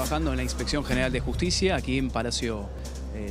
trabajando en la Inspección General de Justicia, aquí en Palacio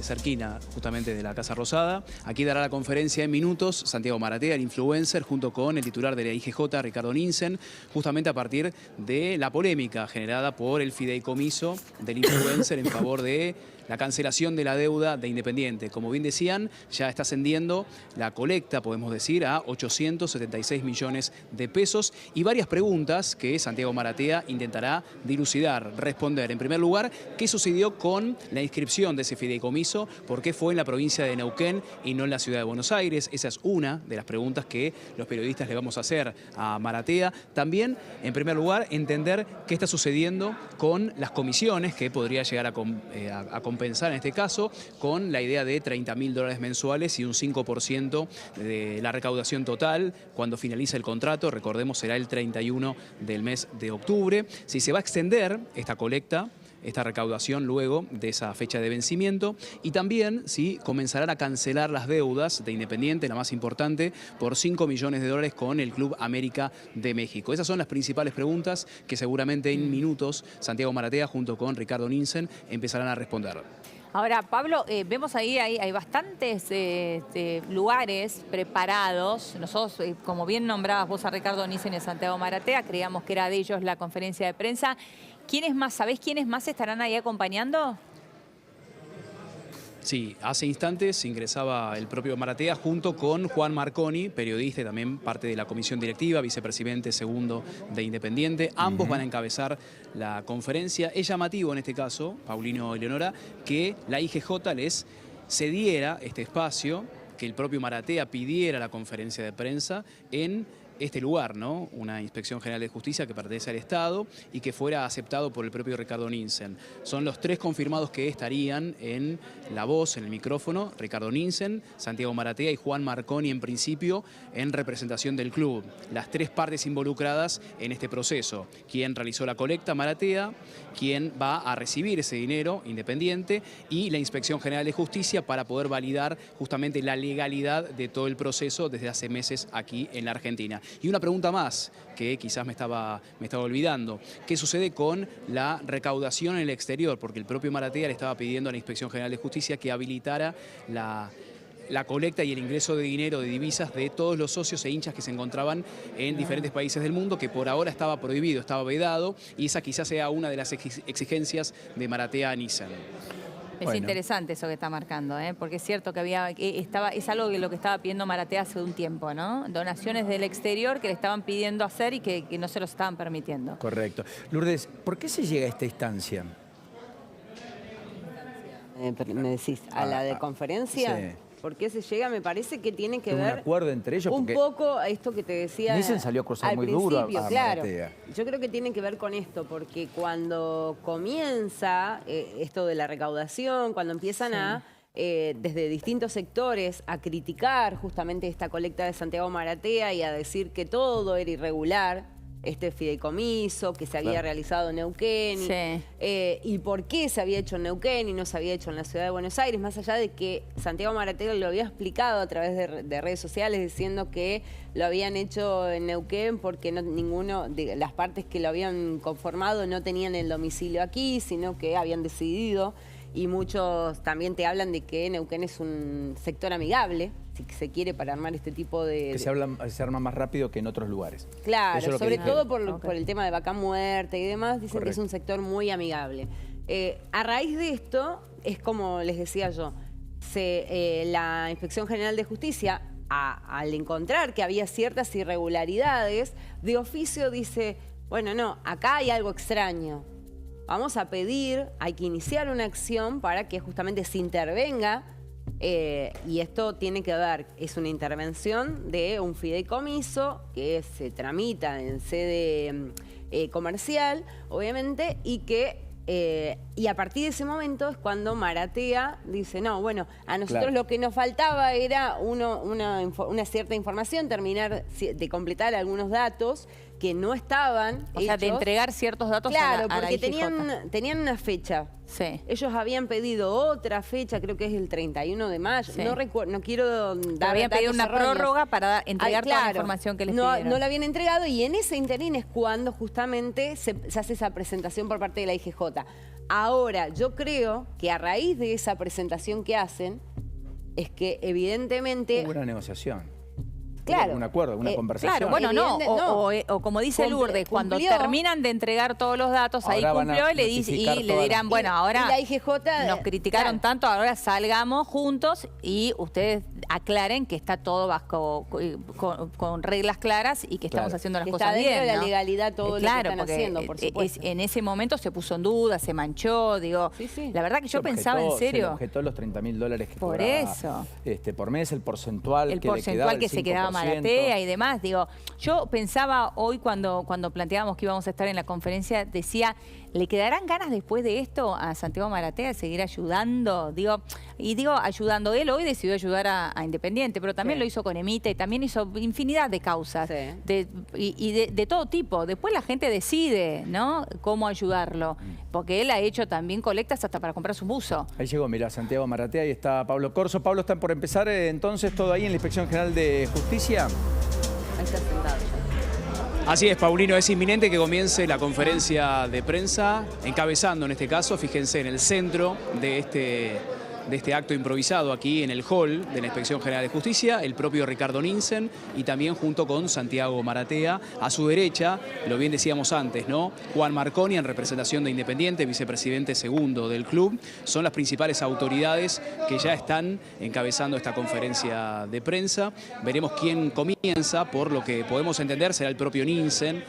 cerquina justamente de la Casa Rosada. Aquí dará la conferencia en minutos Santiago Maratea, el influencer, junto con el titular de la IGJ, Ricardo Nielsen, justamente a partir de la polémica generada por el fideicomiso del influencer en favor de la cancelación de la deuda de Independiente. Como bien decían, ya está ascendiendo la colecta, podemos decir, a 876 millones de pesos y varias preguntas que Santiago Maratea intentará dilucidar, responder. En primer lugar, ¿qué sucedió con la inscripción de ese fideicomiso? ¿Por qué fue en la provincia de Neuquén y no en la ciudad de Buenos Aires? Esa es una de las preguntas que los periodistas le vamos a hacer a Maratea. También, en primer lugar, entender qué está sucediendo con las comisiones que podría llegar a compensar en este caso, con la idea de $30.000 mensuales y un 5% de la recaudación total cuando finaliza el contrato. Recordemos, será el 31 del mes de octubre. Si se va a extender esta colecta, esta recaudación luego de esa fecha de vencimiento, y también si comenzarán a cancelar las deudas de Independiente, la más importante, por $5 millones con el Club América de México. Esas son las principales preguntas que seguramente en minutos Santiago Maratea junto con Ricardo Nielsen empezarán a responder. Ahora, Pablo, vemos ahí hay bastantes lugares preparados. Nosotros, como bien nombrabas vos a Ricardo Nielsen y a Santiago Maratea, creíamos que era de ellos la conferencia de prensa. ¿Quiénes más, sabés quiénes más estarán ahí acompañando? Sí, hace instantes ingresaba el propio Maratea junto con Juan Marconi, periodista y también parte de la comisión directiva, vicepresidente segundo de Independiente. Ambos van a encabezar la conferencia. Es llamativo en este caso, Paulino y Leonora, que la IGJ les cediera este espacio, que el propio Maratea pidiera la conferencia de prensa en este lugar, ¿no? Una Inspección General de Justicia que pertenece al Estado y que fuera aceptado por el propio Ricardo Nielsen. Son los tres confirmados que estarían en la voz, en el micrófono: Ricardo Nielsen, Santiago Maratea y Juan Marconi, en principio, en representación del club. Las tres partes involucradas en este proceso: quien realizó la colecta, Maratea; quien va a recibir ese dinero, Independiente; y la Inspección General de Justicia, para poder validar justamente la legalidad de todo el proceso desde hace meses aquí en la Argentina. Y una pregunta más, que quizás me estaba olvidando. ¿Qué sucede con la recaudación en el exterior? Porque el propio Maratea le estaba pidiendo a la Inspección General de Justicia que habilitara la colecta y el ingreso de dinero, de divisas, de todos los socios e hinchas que se encontraban en diferentes países del mundo, que por ahora estaba prohibido, estaba vedado, y esa quizás sea una de las exigencias de Maratea a Nielsen. Es interesante eso que está marcando, porque es cierto que es algo que lo que estaba pidiendo Maratea hace un tiempo, ¿no? Donaciones del exterior que le estaban pidiendo hacer y que no se los estaban permitiendo. Correcto. Lourdes, ¿por qué se llega a esta instancia? ¿Me decís a la de conferencia? Sí. ¿Por qué se llega? Me parece que tiene que ver un acuerdo entre ellos, un poco a esto que te decía. Nielsen salió a acusar muy duro a claro. Maratea. Yo creo que tiene que ver con esto, porque cuando comienza esto de la recaudación, cuando empiezan desde distintos sectores a criticar justamente esta colecta de Santiago Maratea y a decir que todo era irregular, este fideicomiso que se había realizado en Neuquén y por qué se había hecho en Neuquén y no se había hecho en la ciudad de Buenos Aires, más allá de que Santiago Maratea lo había explicado a través de redes sociales, diciendo que lo habían hecho en Neuquén porque ninguno de las partes que lo habían conformado no tenían el domicilio aquí, sino que habían decidido. Y muchos también te hablan de que Neuquén es un sector amigable, si se quiere, para armar este tipo de... Que se arma más rápido que en otros lugares. Claro, sobre todo por el tema de vaca muerta y demás, dicen que es un sector muy amigable. A raíz de esto, es como les decía yo, la Inspección General de Justicia, al encontrar que había ciertas irregularidades, de oficio dice, bueno, no, acá hay algo extraño. Vamos a pedir, hay que iniciar una acción para que justamente se intervenga y esto tiene que ver, es una intervención de un fideicomiso que se tramita en sede comercial, obviamente, y a partir de ese momento es cuando Maratea dice, no, bueno, a nosotros lo que nos faltaba era una cierta información, terminar de completar algunos datos que no estaban hechos. O sea, de entregar ciertos datos a la porque tenían una fecha. Sí. Ellos habían pedido otra fecha, creo que es el 31 de mayo. Sí. No recuerdo, no quiero dar habían pedido una prórroga para entregar toda la claro, información que les pidieron. No la habían entregado y en ese interín es cuando justamente se hace esa presentación por parte de la IGJ. Ahora, yo creo que a raíz de esa presentación que hacen, es que evidentemente... Hubo una negociación. Claro. Un acuerdo, una conversación. Claro, bueno, no. O como dice Lourdes, cuando terminan de entregar todos los datos, ahí cumplió y le dirán, bueno, ahora la IGJ, nos criticaron tanto, ahora salgamos juntos y ustedes aclaren que está todo bajo con reglas claras y que estamos haciendo las cosas bien. Está dentro de la legalidad todo lo que están haciendo, por supuesto. En ese momento se puso en duda, se manchó, digo. La verdad que yo pensaba en serio. Se objetó los $30.000 que por cobraba, eso. Por mes, el porcentual que se quedaba Maratea y demás. Digo, yo pensaba hoy cuando planteábamos que íbamos a estar en la conferencia, decía, ¿le quedarán ganas después de esto a Santiago Maratea de seguir ayudando? Digo, ayudando. Él hoy decidió ayudar a Independiente, pero también lo hizo con Emita y también hizo infinidad de causas de todo tipo. Después la gente decide, ¿no?, cómo ayudarlo, porque él ha hecho también colectas hasta para comprar su buzo. Ahí llegó, mirá, Santiago Maratea, y está Pablo Corso. Pablo, ¿están por empezar entonces todo ahí en la Inspección General de Justicia? Ahí está sentado ya. Así es, Paulino, es inminente que comience la conferencia de prensa, encabezando en este caso, fíjense, en el centro de este acto improvisado aquí en el hall de la Inspección General de Justicia, el propio Ricardo Nielsen y también junto con Santiago Maratea. A su derecha, lo bien decíamos antes, ¿no?, Juan Marconi en representación de Independiente, vicepresidente segundo del club. Son las principales autoridades que ya están encabezando esta conferencia de prensa. Veremos quién comienza, por lo que podemos entender será el propio Nielsen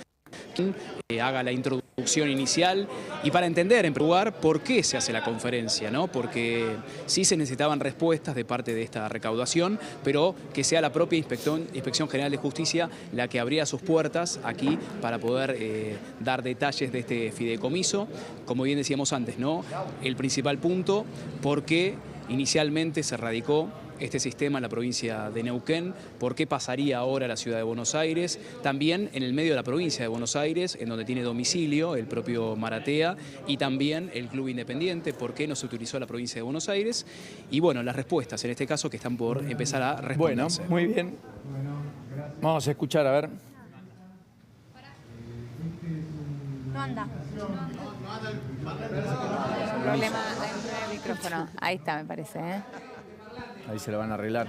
quien haga la introducción inicial y para entender en primer lugar por qué se hace la conferencia, ¿no? Porque sí se necesitaban respuestas de parte de esta recaudación, pero que sea la propia Inspección General de Justicia la que abría sus puertas aquí para poder dar detalles de este fideicomiso. Como bien decíamos antes, ¿no?, el principal punto, por qué inicialmente se radicó este sistema en la provincia de Neuquén, por qué pasaría ahora a la ciudad de Buenos Aires, también en el medio de la provincia de Buenos Aires, en donde tiene domicilio el propio Maratea, y también el Club Independiente, por qué no se utilizó la provincia de Buenos Aires, y bueno, las respuestas en este caso que están por empezar a responderse. Bueno, muy bien. Vamos a escuchar, a ver. No anda. Problema del micrófono. Ahí está, me parece, ¿eh? Ahí se lo van a arreglar.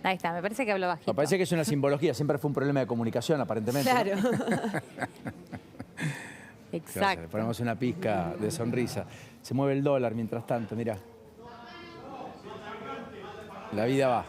Ahí está, me parece que habló bajito. Me parece que es una simbología, siempre fue un problema de comunicación aparentemente. Claro. Exacto. Le ponemos una pizca de sonrisa. Se mueve el dólar mientras tanto, mirá. La vida va.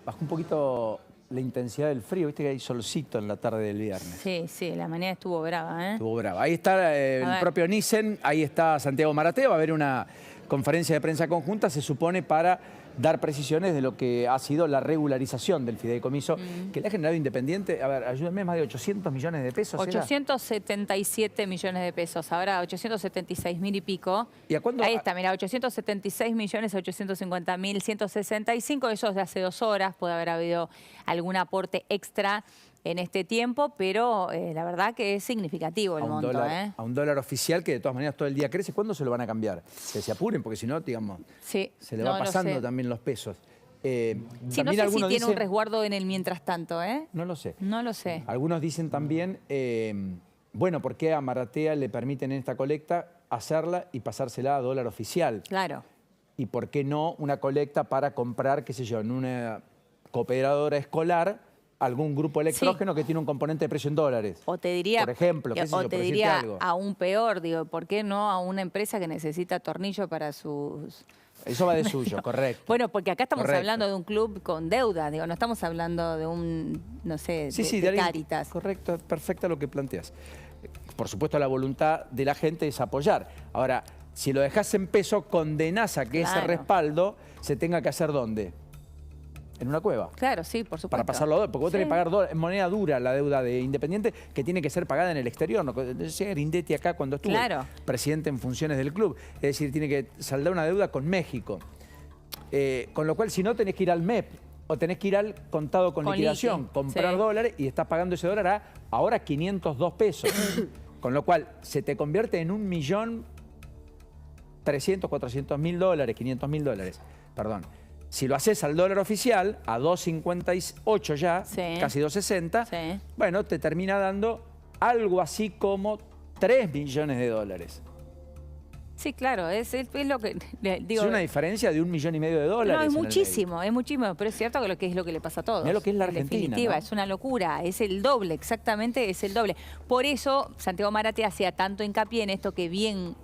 Bajó un poquito la intensidad del frío, viste que hay solcito en la tarde del viernes. Sí, la mañana estuvo brava, ¿eh? Estuvo brava. Ahí está el propio Nielsen, ahí está Santiago Maratea, va a haber una conferencia de prensa conjunta, se supone, para dar precisiones de lo que ha sido la regularización del fideicomiso que le ha generado Independiente. A ver, ayúdenme, más de 800 millones de pesos. 877 millones de pesos, ahora 876.000 y pico. ¿Y a cuándo? Ahí está, mira, 876.850.000, 165, eso es de hace 2 horas, puede haber habido algún aporte extra en este tiempo, pero la verdad que es significativo el monto. A un dólar oficial que de todas maneras todo el día crece. ¿Cuándo se lo van a cambiar? Que se apuren, porque si no, digamos, se le va pasando también los pesos. Sí, no sé si tiene un resguardo en el mientras tanto, ¿eh? No lo sé. No lo sé. Algunos dicen también, bueno, ¿por qué a Maratea le permiten en esta colecta hacerla y pasársela a dólar oficial? Claro. ¿Y por qué no una colecta para comprar, qué sé yo, en una cooperadora escolar, algún grupo electrógeno que tiene un componente de precio en dólares? O te diría, por ejemplo, qué sé yo, o te diría aún peor, digo, ¿por qué no a una empresa que necesita tornillo para sus... Eso va de suyo, correcto. Bueno, porque acá estamos hablando de un club con deuda, digo, no estamos hablando de un, no sé, de Cáritas. Correcto, perfecto lo que planteas. Por supuesto, la voluntad de la gente es apoyar. Ahora, si lo dejas en peso, condenás a que ese respaldo se tenga que hacer ¿dónde? En una cueva. Claro, sí, por supuesto. Para pasarlo a dólar, porque vos tenés que pagar en moneda dura la deuda de Independiente, que tiene que ser pagada en el exterior. No, decía Grindetti acá cuando estuvo presidente en funciones del club. Es decir, tiene que saldar una deuda con México. Con lo cual, si no, tenés que ir al MEP o tenés que ir al contado con liquidación, comprar dólares, y estás pagando ese dólar a ahora 502 pesos. Con lo cual, se te convierte en 1.300.000, 400.000 dólares, 500.000 dólares, perdón. Si lo haces al dólar oficial, a 2.58 ya, casi 2.60, bueno, te termina dando algo así como 3 millones de dólares. Sí, claro, es lo que digo. Es una diferencia de $1,5 millones de dólares. No, es muchísimo, pero es cierto que es lo que le pasa a todos. Mirá lo que es la Argentina, en definitiva, ¿no? es una locura, es el doble, exactamente es el doble. Por eso Santiago Maratea hacía tanto hincapié en esto que bien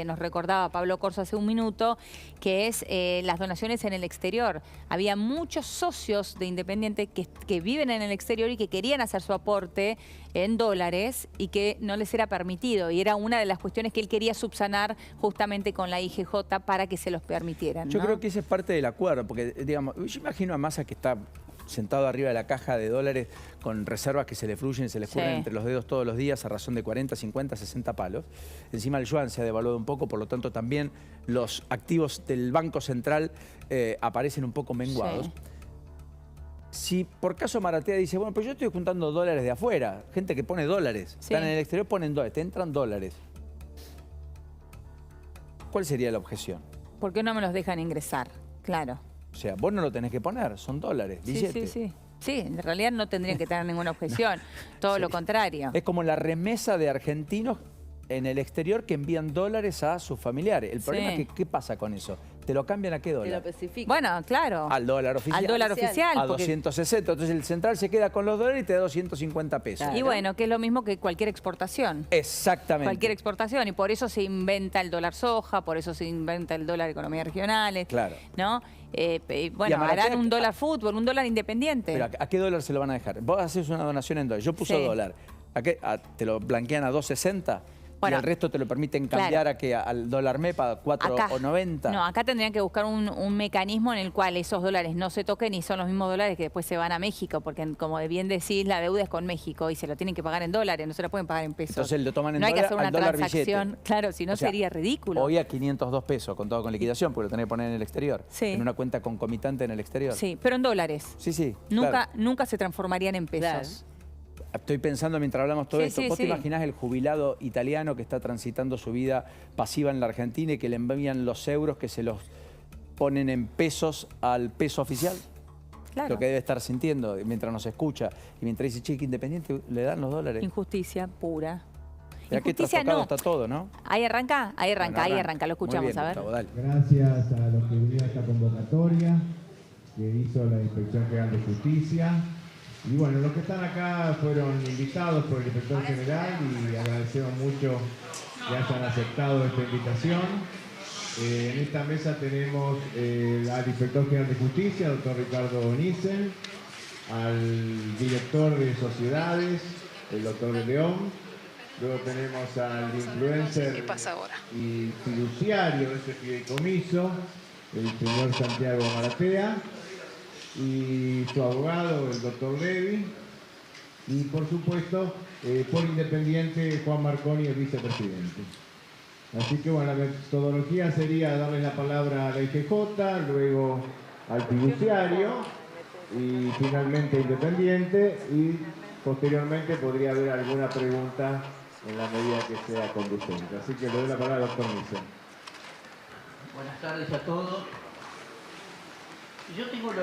nos recordaba Pablo Corso hace un minuto, que es las donaciones en el exterior. Había muchos socios de Independiente que viven en el exterior y que querían hacer su aporte en dólares y que no les era permitido. Y era una de las cuestiones que él quería subsanar justamente con la IGJ para que se los permitieran, ¿no? Yo creo que esa es parte del acuerdo, porque digamos, yo imagino a Massa que está sentado arriba de la caja de dólares con reservas que se le fluyen, se le escurren entre los dedos todos los días a razón de 40, 50, 60 palos. Encima el yuan se ha devaluado un poco, por lo tanto también los activos del Banco Central aparecen un poco menguados. Si por caso Maratea dice, bueno, pues yo estoy juntando dólares de afuera, gente que pone dólares, están en el exterior, ponen dólares, te entran dólares. ¿Cuál sería la objeción? ¿Por qué no me los dejan ingresar? Claro. O sea, vos no lo tenés que poner, son dólares, billetes. Sí, en realidad no tendrían que tener ninguna objeción, todo lo contrario. Es como la remesa de argentinos en el exterior que envían dólares a sus familiares. El problema es que, ¿qué pasa con eso? ¿Te lo cambian a qué dólar? Te lo especifica. Bueno, claro. Al dólar oficial. Al dólar oficial. A 260. Entonces el central se queda con los dólares y te da 250 pesos. Claro. Y bueno, que es lo mismo que cualquier exportación. Exactamente. Cualquier exportación. Y por eso se inventa el dólar soja, por eso se inventa el dólar economías regionales. Claro. ¿No? Bueno, harán un dólar fútbol, un dólar independiente. Pero ¿a qué dólar se lo van a dejar? Vos haces una donación en dólar. Yo puse dólar. ¿Te lo blanquean a 2.60? Bueno, y el resto te lo permiten cambiar al dólar MEPA a 4.90. No, acá tendrían que buscar un mecanismo en el cual esos dólares no se toquen y son los mismos dólares que después se van a México, porque como bien decís, la deuda es con México y se lo tienen que pagar en dólares, no se lo pueden pagar en pesos. Entonces lo toman en dólar, dólar, hay que hacer una transacción, billete. Claro, si no sería ridículo. Hoy a 502 pesos, contado con liquidación, porque lo tenés que poner en el exterior. En una cuenta concomitante en el exterior. Sí, pero en dólares. Sí. Nunca se transformarían en pesos. Claro. Estoy pensando mientras hablamos todo esto, ¿vos te imaginás el jubilado italiano que está transitando su vida pasiva en la Argentina y que le envían los euros que se los ponen en pesos al peso oficial? Claro. Lo que debe estar sintiendo mientras nos escucha y mientras dice, che, que Independiente le dan los dólares. Injusticia pura. Ya que trastocado está todo, ¿no? Ahí arranca, lo escuchamos, bien, a ver. Gustavo, dale. Gracias a los que vinieron a esta convocatoria que hizo la Inspección General de Justicia. Y bueno, los que están acá fueron invitados por el Inspector General y agradecemos mucho que hayan aceptado esta invitación. En esta mesa tenemos al Inspector General de Justicia, doctor Ricardo Nissen, al director de sociedades, el doctor de León. Luego tenemos al influencer y fiduciario de este fideicomiso, el señor Santiago Maratea, y su abogado, el doctor Levi, y por supuesto, por Independiente, Juan Marconi, el vicepresidente. Así que bueno, la metodología sería darle la palabra a la IGJ, luego al fiduciario, y finalmente Independiente, y posteriormente podría haber alguna pregunta en la medida que sea conducente. Así que le doy la palabra al doctor Nissen. Buenas tardes a todos. Yo tengo el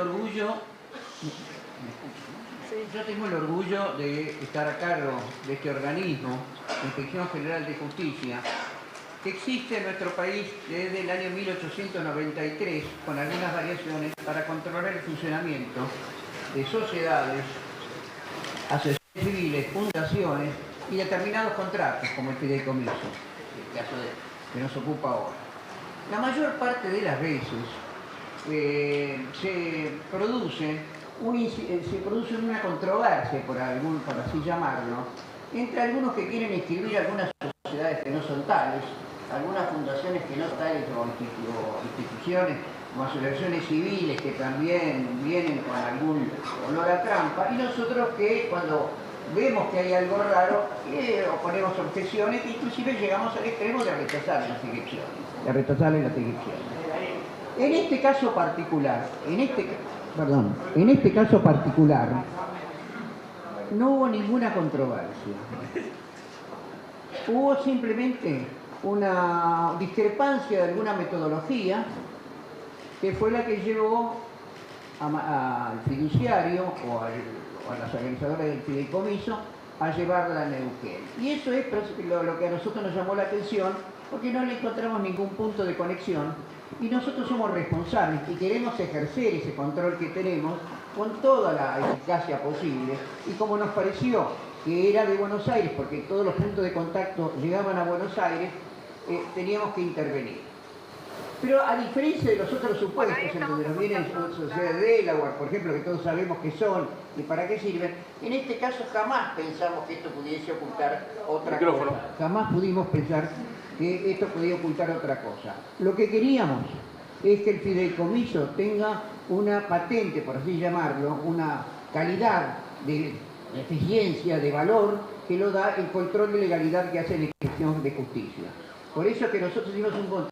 orgullo de estar a cargo de este organismo, Inspección General de Justicia, que existe en nuestro país desde el año 1893, con algunas variaciones, para controlar el funcionamiento de sociedades, asociaciones civiles, fundaciones y determinados contratos, como el fideicomiso, el caso que nos ocupa ahora. La mayor parte de las veces se produce una controversia, por así llamarlo, entre algunos que quieren inscribir algunas sociedades que no son tales, algunas fundaciones que no son tales o instituciones como asociaciones civiles que también vienen con algún olor a trampa, y nosotros que cuando vemos que hay algo raro oponemos objeciones e inclusive llegamos al extremo de rechazar las inscripciones. En este caso particular, no hubo ninguna controversia. Hubo simplemente una discrepancia de alguna metodología que fue la que llevó al fiduciario o a las organizadoras del fideicomiso a llevarla a Neuquén. Y eso es lo que a nosotros nos llamó la atención, porque no le encontramos ningún punto de conexión y nosotros somos responsables y queremos ejercer ese control que tenemos con toda la eficacia posible. Y como nos pareció que era de Buenos Aires, porque todos los puntos de contacto llegaban a Buenos Aires, teníamos que intervenir. Pero a diferencia de los otros supuestos, en donde nos vienen sociedades de Delaware, por ejemplo, que todos sabemos qué son y para qué sirven, en este caso jamás pensamos que esto pudiese ocultar otra cosa. Jamás pudimos pensar que esto podía ocultar otra cosa. Lo que queríamos es que el fideicomiso tenga una patente, por así llamarlo, una calidad de eficiencia, de valor, que lo da el control de legalidad que hace la Inspección de Justicia. Por eso que nosotros hicimos un control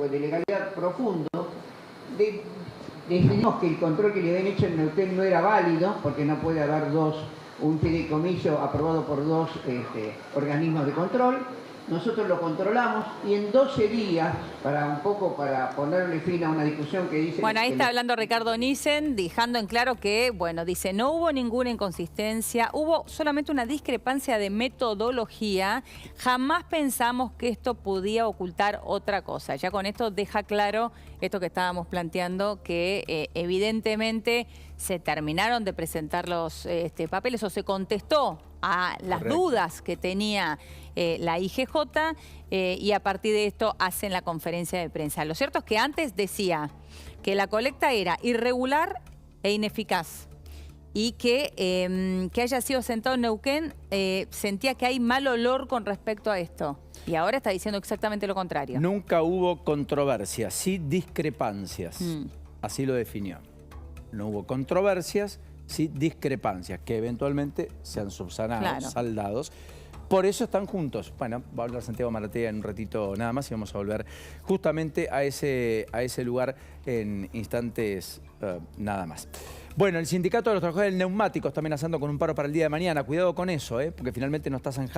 de legalidad profundo, decidimos que el control que le habían hecho en Neuquén no era válido, porque no puede haber un fideicomiso aprobado por dos organismos de control. Nosotros lo controlamos y en 12 días, para ponerle fin a una discusión que dice... Bueno, ahí está hablando Ricardo Nissen, dejando en claro que, bueno, dice, no hubo ninguna inconsistencia, hubo solamente una discrepancia de metodología, jamás pensamos que esto podía ocultar otra cosa. Ya con esto deja claro esto que estábamos planteando, que evidentemente se terminaron de presentar los papeles o se contestó a las dudas que tenía la IGJ y a partir de esto hacen la conferencia de prensa. Lo cierto es que antes decía que la colecta era irregular e ineficaz y que haya sido sentado en Neuquén sentía que hay mal olor con respecto a esto. Y ahora está diciendo exactamente lo contrario. Nunca hubo controversia, sí discrepancias. Así lo definió. No hubo controversias, sí discrepancias, que eventualmente se han subsanado, saldados. Por eso están juntos. Bueno, va a hablar Santiago Maratea en un ratito nada más y vamos a volver justamente a ese lugar en instantes nada más. Bueno, el Sindicato de los Trabajadores del Neumático está amenazando con un paro para el día de mañana. Cuidado con eso, porque finalmente no está zanjado.